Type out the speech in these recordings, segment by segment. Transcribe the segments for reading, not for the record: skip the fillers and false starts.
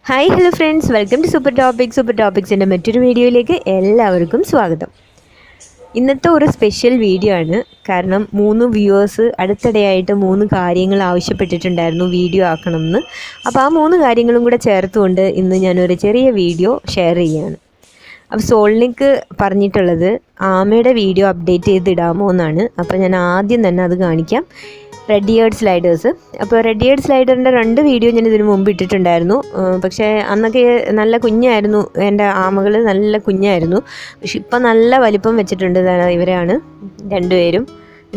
Hi hello friends, welcome to super ടോപ്പിക്സിൻ്റെ മറ്റൊരു വീഡിയോയിലേക്ക് എല്ലാവർക്കും സ്വാഗതം. ഇന്നത്തെ ഒരു സ്പെഷ്യൽ വീഡിയോ ആണ്. കാരണം 3 വ്യൂവേഴ്സ് അടുത്തിടെയായിട്ട് 3 കാര്യങ്ങൾ ആവശ്യപ്പെട്ടിട്ടുണ്ടായിരുന്നു വീഡിയോ ആക്കണമെന്ന്. അപ്പോൾ ആ 3 കാര്യങ്ങളും കൂടെ ചേർത്തുകൊണ്ട് ഇന്ന് ഞാനൊരു ചെറിയ വീഡിയോ ഷെയർ ചെയ്യുകയാണ്. അപ്പോൾ സോൾനിക്ക് പറഞ്ഞിട്ടുള്ളത് ആമയുടെ വീഡിയോ അപ്ഡേറ്റ് ചെയ്തിടാമോ എന്നാണ്. അപ്പോൾ ഞാൻ ആദ്യം തന്നെ അത് കാണിക്കാം. Red eared sliders. അപ്പോൾ റെഡ് ഇയേർഡ് സ്ലൈഡറിൻ്റെ 2 വീഡിയോ ഞാൻ ഇതിന് മുമ്പ് ഇട്ടിട്ടുണ്ടായിരുന്നു. പക്ഷേ അന്നൊക്കെ നല്ല കുഞ്ഞായിരുന്നു, എൻ്റെ ആമകൾ നല്ല കുഞ്ഞായിരുന്നു. പക്ഷെ ഇപ്പം നല്ല വലിപ്പം വെച്ചിട്ടുണ്ട്. ഇവരാണ് രണ്ടുപേരും.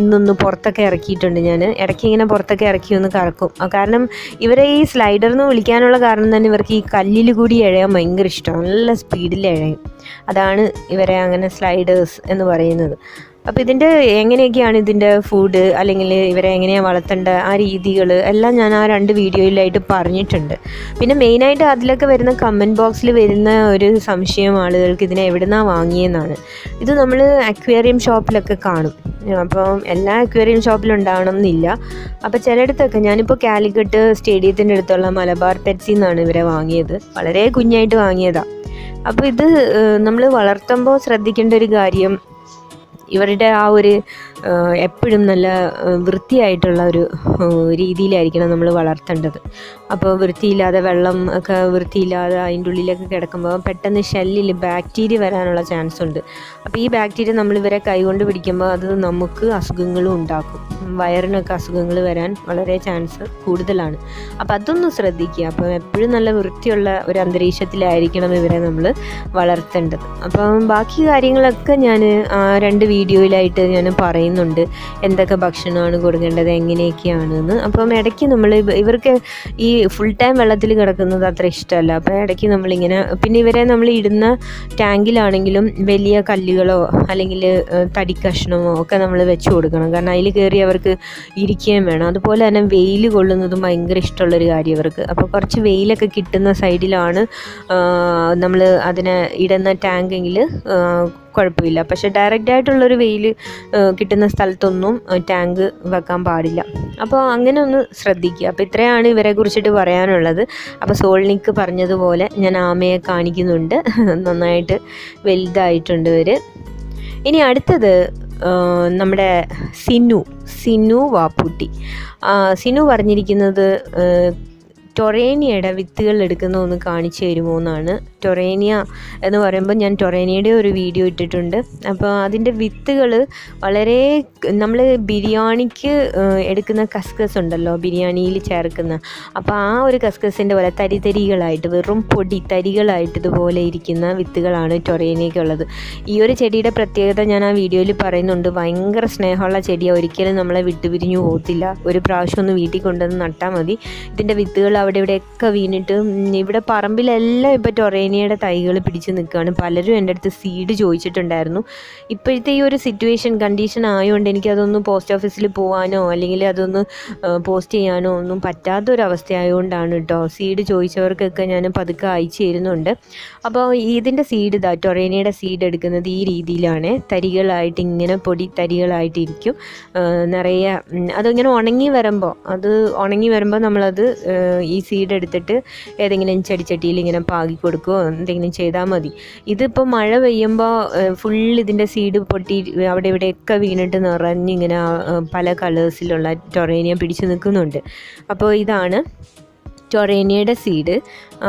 ഇന്നൊന്ന് പുറത്തൊക്കെ ഇറക്കിയിട്ടുണ്ട്. ഞാൻ ഇടയ്ക്ക് ഇങ്ങനെ പുറത്തൊക്കെ ഇറക്കി ഒന്ന് കറക്കും. കാരണം ഇവരെ ഈ സ്ലൈഡർ എന്ന് വിളിക്കാനുള്ള കാരണം തന്നെ ഇവർക്ക് ഈ കല്ലിൽ കൂടി ഇഴയാൻ ഭയങ്കര ഇഷ്ടമാണ്. നല്ല സ്പീഡിൽ ഇഴയും. അതാണ് ഇവരെ അങ്ങനെ സ്ലൈഡേഴ്സ് എന്ന് പറയുന്നത്. അപ്പോൾ ഇതിൻ്റെ എങ്ങനെയൊക്കെയാണ് ഇതിൻ്റെ ഫുഡ്, അല്ലെങ്കിൽ ഇവരെ എങ്ങനെയാണ് വളർത്തേണ്ട ആ രീതികൾ എല്ലാം ഞാൻ ആ 2 വീഡിയോയിലായിട്ട് പറഞ്ഞിട്ടുണ്ട്. പിന്നെ മെയിനായിട്ട് അതിലൊക്കെ വരുന്ന കമൻറ്റ് ബോക്സിൽ വരുന്ന ഒരു സംശയം ആളുകൾക്ക് ഇതിനെ എവിടെ നിന്നാണ് വാങ്ങിയെന്നാണ്. ഇത് നമ്മൾ അക്വേറിയം ഷോപ്പിലൊക്കെ കാണും. അപ്പം എല്ലാ അക്വേറിയം ഷോപ്പിലും ഉണ്ടാവണം എന്നില്ല. അപ്പോൾ ചിലയിടത്തൊക്കെ ഞാനിപ്പോൾ കാലിക്കറ്റ് സ്റ്റേഡിയത്തിൻ്റെ അടുത്തുള്ള മലബാർ പെറ്റ്സിൽ നിന്നാണ് ഇവരെ വാങ്ങിയത്. വളരെ കുഞ്ഞായിട്ട് വാങ്ങിയതാണ്. അപ്പോൾ ഇത് നമ്മൾ വളർത്തുമ്പോൾ ശ്രദ്ധിക്കേണ്ട ഒരു കാര്യം, ഇവരുടെ ആ ഒരു എപ്പോഴും നല്ല വൃത്തിയായിട്ടുള്ള ഒരു രീതിയിലായിരിക്കണം നമ്മൾ വളർത്തേണ്ടത്. അപ്പോൾ വൃത്തിയില്ലാതെ വെള്ളം ഒക്കെ വൃത്തിയില്ലാതെ അതിൻ്റെ ഉള്ളിലൊക്കെ കിടക്കുമ്പോൾ പെട്ടെന്ന് ഷെല്ലിൽ ബാക്ടീരിയ വരാനുള്ള ചാൻസ് ഉണ്ട്. അപ്പോൾ ഈ ബാക്ടീരിയ നമ്മൾ ഇവരെ കൈകൊണ്ട് പിടിക്കുമ്പോൾ അത് നമുക്ക് അസുഖങ്ങളും ഉണ്ടാക്കും. വയറിനൊക്കെ അസുഖങ്ങൾ വരാൻ വളരെ ചാൻസ് കൂടുതലാണ്. അപ്പോൾ അതൊന്ന് ശ്രദ്ധിക്കുക. അപ്പോൾ എപ്പോഴും നല്ല വൃത്തിയുള്ള ഒരു അന്തരീക്ഷത്തിലായിരിക്കണം ഇവരെ നമ്മൾ വളർത്തേണ്ടത്. അപ്പം ബാക്കി കാര്യങ്ങളൊക്കെ ഞാൻ 2 വീഡിയോയിലായിട്ട് ഞാൻ പറയുന്നുണ്ട്. എന്തൊക്കെ ഭക്ഷണമാണ് കൊടുക്കേണ്ടത്, എങ്ങനെയൊക്കെയാണെന്ന്. അപ്പം ഇടയ്ക്ക് നമ്മൾ ഇവർക്ക് ഈ ഫുൾ ടൈം വെള്ളത്തിൽ കിടക്കുന്നത് അത്ര ഇഷ്ടമല്ല. അപ്പോൾ ഇടയ്ക്ക് നമ്മളിങ്ങനെ, പിന്നെ ഇവരെ നമ്മൾ ഇടുന്ന ടാങ്കിലാണെങ്കിലും വലിയ കല്ലുകളോ അല്ലെങ്കിൽ തടി കഷ്ണമോ ഒക്കെ നമ്മൾ വെച്ച് കൊടുക്കണം. കാരണം അതിൽ കയറി അവർക്ക് ഇരിക്കുകയും വേണം. അതുപോലെ തന്നെ വെയിൽ കൊള്ളുന്നതും ഭയങ്കര ഇഷ്ടമുള്ളൊരു കാര്യം ഇവർക്ക്. അപ്പോൾ കുറച്ച് വെയിലൊക്കെ കിട്ടുന്ന സൈഡിലാണ് നമ്മൾ അതിനെ ഇടുന്ന ടാങ്കെങ്കിൽ കുഴപ്പമില്ല. പക്ഷേ ഡയറക്റ്റായിട്ടുള്ളൊരു വെയിൽ കിട്ടുന്ന സ്ഥലത്തൊന്നും ടാങ്ക് വെക്കാൻ പാടില്ല. അപ്പോൾ അങ്ങനെ ഒന്ന് ശ്രദ്ധിക്കുക. അപ്പോൾ ഇത്രയാണ് ഇവരെ കുറിച്ചിട്ട് പറയാനുള്ളത്. അപ്പോൾ സോൾനിക്ക് പറഞ്ഞതുപോലെ ഞാൻ ആമയെ കാണിക്കുന്നുണ്ട്. നന്നായിട്ട് വലുതായിട്ടുണ്ട് ഇവർ. ഇനി അടുത്തത് നമ്മുടെ സിനു വാപ്പൂട്ടി. സിനു പറഞ്ഞിരിക്കുന്നത് ടൊറേനിയയുടെ വിത്തുകൾ എടുക്കുന്ന ഒന്ന് കാണിച്ചു തരുമോ എന്നാണ്. ടൊറേനിയ എന്ന് പറയുമ്പോൾ ഞാൻ ടൊറേനിയയുടെ ഒരു വീഡിയോ ഇട്ടിട്ടുണ്ട്. അപ്പോൾ അതിൻ്റെ വിത്തുകൾ വളരെ, നമ്മൾ ബിരിയാണിക്ക് എടുക്കുന്ന കസ്കസ് ഉണ്ടല്ലോ, ബിരിയാണിയിൽ ചേർക്കുന്ന, അപ്പോൾ ആ ഒരു കസ്കസിൻ്റെ പോലെ തരികളായിട്ട്, വെറും പൊടി തരികളായിട്ട് ഇതുപോലെ ഇരിക്കുന്ന വിത്തുകളാണ് ടൊറേനിയയ്ക്കുള്ളത്. ഈ ഒരു ചെടിയുടെ പ്രത്യേകത ഞാൻ ആ വീഡിയോയിൽ പറയുന്നുണ്ട്. ഭയങ്കര സ്നേഹമുള്ള ചെടിയാണ്. ഒരിക്കലും നമ്മളെ വിട്ടുപിരിഞ്ഞു പോകത്തില്ല. ഒരു പ്രാവശ്യം ഒന്ന് വീട്ടിൽ കൊണ്ടുവന്ന് നട്ടാൽ മതി. ഇതിൻ്റെ വിത്തുകൾ അവിടെ ഇവിടെയൊക്കെ വീണിട്ട് ഇവിടെ പറമ്പിലെല്ലാം ഇപ്പോൾ ടൊറേനിയയുടെ തൈകൾ പിടിച്ച് നിൽക്കുകയാണ്. പലരും എൻ്റെ അടുത്ത് സീഡ് ചോദിച്ചിട്ടുണ്ടായിരുന്നു. ഇപ്പോഴത്തെ ഈ ഒരു കണ്ടീഷൻ ആയതുകൊണ്ട് എനിക്കതൊന്ന് പോസ്റ്റ് ഓഫീസിൽ പോകാനോ അല്ലെങ്കിൽ അതൊന്ന് പോസ്റ്റ് ചെയ്യാനോ ഒന്നും പറ്റാത്തൊരവസ്ഥ ആയതുകൊണ്ടാണ് കേട്ടോ. സീഡ് ചോദിച്ചവർക്കൊക്കെ ഞാൻ പതുക്കെ അയച്ചു തരുന്നുണ്ട്. അപ്പോൾ ഇതിൻ്റെ സീഡ് ടൊറേനിയയുടെ സീഡ് എടുക്കുന്നത് ഈ രീതിയിലാണ്. തരികളായിട്ട് ഇങ്ങനെ പൊടി തരികളായിട്ടിരിക്കും നിറയെ. അതിങ്ങനെ ഉണങ്ങി വരുമ്പോൾ നമ്മളത് ഈ സീഡ് എടുത്തിട്ട് ഏതെങ്കിലും ചെടിച്ചട്ടിയിൽ ഇങ്ങനെ പാകി കൊടുക്കുകയോ എന്തെങ്കിലും ചെയ്താൽ മതി. ഇതിപ്പോൾ മഴ പെയ്യുമ്പോൾ ഫുൾ ഇതിൻ്റെ സീഡ് പൊട്ടി അവിടെ ഇവിടെയൊക്കെ വീണിട്ട് നിറഞ്ഞിങ്ങനെ പല കളേഴ്സിലുള്ള ടൊറേനിയ പിടിച്ചു നിൽക്കുന്നുണ്ട്. അപ്പോൾ ഇതാണ് ടൊറേനിയയുടെ സീഡ്.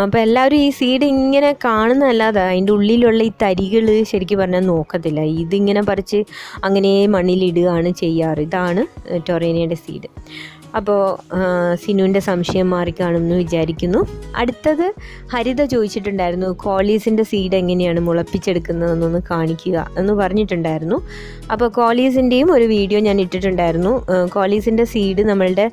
അപ്പോൾ എല്ലാവരും ഈ സീഡ് ഇങ്ങനെ കാണുന്നതല്ലാതെ അതിൻ്റെ ഉള്ളിലുള്ള ഈ തരികൾ ശരിക്കും പറഞ്ഞാൽ നോക്കത്തില്ല. ഇതിങ്ങനെ പറിച്ച് അങ്ങനെ മണ്ണിലിടുകയാണ് ചെയ്യാറ്. ഇതാണ് ടൊറേനിയയുടെ സീഡ്. അപ്പോൾ സിനുവിൻ്റെ സംശയം മാറിക്കാണെന്ന് വിചാരിക്കുന്നു. അടുത്തത് ഹരിത ചോദിച്ചിട്ടുണ്ടായിരുന്നു, കോളീസിൻ്റെ സീഡ് എങ്ങനെയാണ് മുളപ്പിച്ചെടുക്കുന്നതെന്നൊന്ന് കാണിക്കുക എന്ന് പറഞ്ഞിട്ടുണ്ടായിരുന്നു. അപ്പോൾ കോളീസിൻ്റെയും ഒരു വീഡിയോ ഞാൻ ഇട്ടിട്ടുണ്ടായിരുന്നു. കോളീസിൻ്റെ സീഡ് നമ്മളുടെ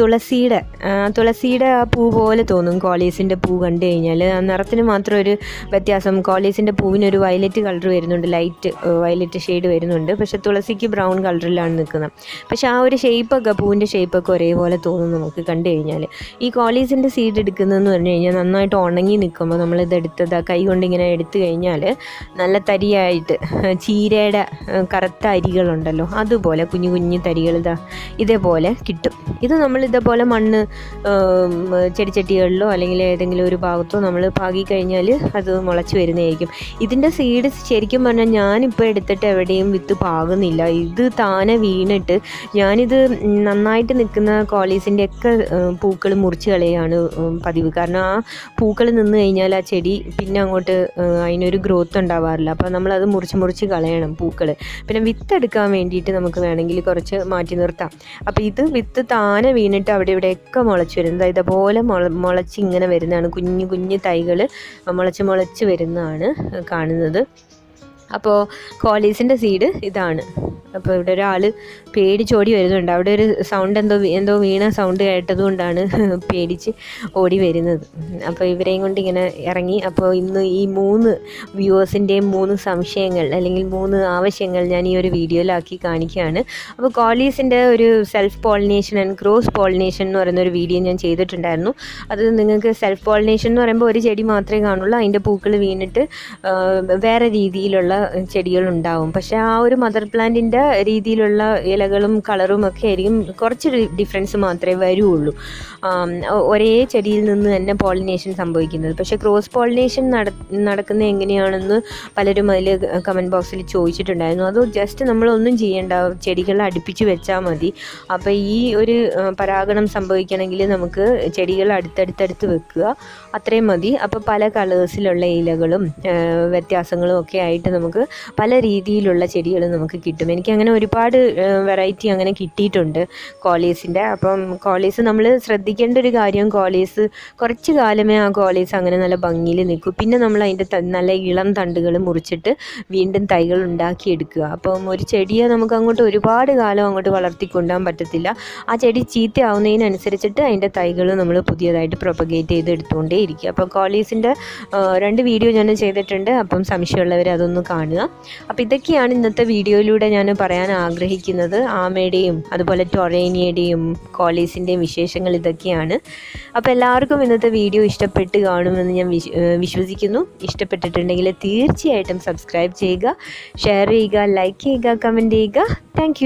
തുളസിയുടെ ആ പൂ പോലെ തോന്നും. കോളീസിൻ്റെ പൂ കണ്ടു കഴിഞ്ഞാൽ ആ നിറത്തിന് മാത്രം ഒരു വ്യത്യാസം. കോളീസിൻ്റെ പൂവിനൊരു വയലറ്റ് കളർ വരുന്നുണ്ട്, ലൈറ്റ് വയലറ്റ് ഷെയ്ഡ് വരുന്നുണ്ട്. പക്ഷേ തുളസിക്ക് ബ്രൗൺ കളറിലാണ് നിൽക്കുന്നത്. പക്ഷേ ആ ഒരു ഷേപ്പൊക്കെ, പൂവിൻ്റെ ഷേപ്പൊക്കെ സീഡൊക്കെ ഒരേപോലെ തോന്നും നമുക്ക് കണ്ടു കഴിഞ്ഞാൽ. ഈ കോളീസിൻ്റെ സീഡ് എടുക്കുന്നതെന്ന് പറഞ്ഞു കഴിഞ്ഞാൽ നന്നായിട്ട് ഉണങ്ങി നിൽക്കുമ്പോൾ നമ്മളിത് എടുത്തത് കൈ കൊണ്ട് ഇങ്ങനെ എടുത്തു കഴിഞ്ഞാൽ നല്ല തരിയായിട്ട് ചീരയുടെ കറുത്ത അരികളുണ്ടല്ലോ അതുപോലെ കുഞ്ഞു കുഞ്ഞു തരികൾ ഇതേപോലെ കിട്ടും. ഇത് നമ്മൾ ഇതേപോലെ മണ്ണ് ചെടിച്ചട്ടികളിലോ അല്ലെങ്കിൽ ഏതെങ്കിലും ഒരു ഭാഗത്തോ നമ്മൾ പാകി കഴിഞ്ഞാൽ അത് മുളച്ച് വരുന്നതായിരിക്കും. ഇതിൻ്റെ സീഡ് ശരിക്കും പറഞ്ഞാൽ ഞാനിപ്പോൾ എടുത്തിട്ട് എവിടെയും വിത്ത് പാകുന്നില്ല. ഇത് താനെ വീണിട്ട് ഞാനിത് നന്നായിട്ട് നിൽക്കുന്ന കോളീസിൻ്റെയൊക്കെ പൂക്കൾ മുറിച്ച് കളയാണ് പതിവ്. കാരണം ആ പൂക്കൾ നിന്ന് കഴിഞ്ഞാൽ ആ ചെടി പിന്നെ അങ്ങോട്ട് അതിനൊരു ഗ്രോത്ത് ഉണ്ടാവാറില്ല. അപ്പോൾ നമ്മളത് മുറിച്ച് കളയണം പൂക്കൾ. പിന്നെ വിത്ത് എടുക്കാൻ വേണ്ടിയിട്ട് നമുക്ക് വേണമെങ്കിൽ കുറച്ച് മാറ്റി നിർത്താം. അപ്പോൾ ഇത് വിത്ത് താനെ വീണിട്ട് അവിടെ ഇവിടെയൊക്കെ മുളച്ച് വരുന്നത് ഇതേപോലെ മുളച്ച് ഇങ്ങനെ വരുന്നതാണ്. കുഞ്ഞു കുഞ്ഞു തൈകൾ മുളച്ച് വരുന്നതാണ് കാണുന്നത്. അപ്പോൾ കോളീസിൻ്റെ സീഡ് ഇതാണ്. അപ്പോൾ ഇവിടെ ഒരാൾ പേടിച്ചോടി വരുന്നുണ്ട്. അവിടെ ഒരു സൗണ്ട് എന്തോ വീണ സൗണ്ട് കേട്ടതുകൊണ്ടാണ് പേടിച്ച് ഓടി വരുന്നത്. അപ്പോൾ ഇവരെയും കൊണ്ട് ഇങ്ങനെ ഇറങ്ങി. അപ്പോൾ ഇന്ന് ഈ 3 വ്യൂവേഴ്സിൻ്റെയും 3 സംശയങ്ങൾ അല്ലെങ്കിൽ 3 ആവശ്യങ്ങൾ ഞാൻ ഈ ഒരു വീഡിയോയിലാക്കി കാണിക്കുകയാണ്. അപ്പോൾ കോളീസിൻ്റെ ഒരു self pollination and cross pollination എന്ന് പറയുന്നൊരു വീഡിയോ ഞാൻ ചെയ്തിട്ടുണ്ടായിരുന്നു. അത് നിങ്ങൾക്ക് സെൽഫ് പോളിനേഷൻ എന്ന് പറയുമ്പോൾ ഒരു ചെടി മാത്രമേ കാണുള്ളൂ. അതിൻ്റെ പൂക്കൾ വീണിട്ട് വേറെ രീതിയിലുള്ള ചെടികളുണ്ടാവും. പക്ഷേ ആ ഒരു മദർ പ്ലാന്റിൻ്റെ രീതിയിലുള്ള ഇലകളും കളറും ഒക്കെ ആയിരിക്കും കുറച്ച് ഡിഫറൻസ് മാത്രമേ വരുള്ളൂ. ഒരേ ചെടിയിൽ നിന്ന് തന്നെ പോളിനേഷൻ സംഭവിക്കുന്നത്. പക്ഷേ ക്രോസ് പോളിനേഷൻ നടക്കുന്നത് എങ്ങനെയാണെന്ന് പലരും അതിൽ കമൻറ്റ് ബോക്സിൽ ചോദിച്ചിട്ടുണ്ടായിരുന്നു. അത് ജസ്റ്റ് നമ്മളൊന്നും ചെയ്യേണ്ട, ചെടികൾ അടുപ്പിച്ച് വെച്ചാൽ മതി. അപ്പോൾ ഈ ഒരു പരാഗണം സംഭവിക്കണമെങ്കിൽ നമുക്ക് ചെടികൾ അടുത്തടുത്ത് വെക്കുക, അത്രയും മതി. അപ്പോൾ പല കളേഴ്സിലുള്ള ഇലകളും വ്യത്യാസങ്ങളും ഒക്കെ ആയിട്ട് നമുക്ക് പല രീതിയിലുള്ള ചെടികൾ നമുക്ക് കിട്ടും. എനിക്കങ്ങനെ ഒരുപാട് വെറൈറ്റി അങ്ങനെ കിട്ടിയിട്ടുണ്ട് കോളീസിൻ്റെ. അപ്പം കോളീസ് നമ്മൾ ശ്രദ്ധിക്കേണ്ട ഒരു കാര്യം, കോളീസ് കുറച്ച് കാലമേ ആ കോളീസ് അങ്ങനെ നല്ല ഭംഗിയിൽ നിൽക്കും. പിന്നെ നമ്മൾ അതിൻ്റെ നല്ല ഇളം തണ്ടുകൾ മുറിച്ചിട്ട് വീണ്ടും തൈകൾ ഉണ്ടാക്കിയെടുക്കുക. അപ്പം ഒരു ചെടിയെ നമുക്ക് അങ്ങോട്ട് ഒരുപാട് കാലം അങ്ങോട്ട് വളർത്തിക്കൊണ്ടുപോകാൻ പറ്റത്തില്ല. ആ ചെടി ചീത്തയാവുന്നതിനനുസരിച്ചിട്ട് അതിൻ്റെ തൈകൾ നമ്മൾ പുതിയതായിട്ട് പ്രൊപ്പഗേറ്റ് ചെയ്ത് എടുത്തുകൊണ്ടേ ഇരിക്കുക. അപ്പം കോളീസിൻ്റെ 2 വീഡിയോ ഞാൻ ചെയ്തിട്ടുണ്ട്. അപ്പം സംശയമുള്ളവർ അതൊന്ന് കാണുക. അപ്പോൾ ഇതൊക്കെയാണ് ഇന്നത്തെ വീഡിയോയിലൂടെ ഞാൻ പറയാൻ ആഗ്രഹിക്കുന്നത്. ആമയുടെയും അതുപോലെ ടൊറേനിയയുടെയും കോളീസിൻ്റെയും വിശേഷങ്ങൾ ഇതൊക്കെയാണ്. അപ്പോൾ എല്ലാവർക്കും ഇന്നത്തെ വീഡിയോ ഇഷ്ടപ്പെട്ട് കാണുമെന്ന് ഞാൻ വിശ്വസിക്കുന്നു. ഇഷ്ടപ്പെട്ടിട്ടുണ്ടെങ്കിൽ തീർച്ചയായിട്ടും സബ്സ്ക്രൈബ് ചെയ്യുക, ഷെയർ ചെയ്യുക, ലൈക്ക് ചെയ്യുക, കമൻറ്റ് ചെയ്യുക. താങ്ക്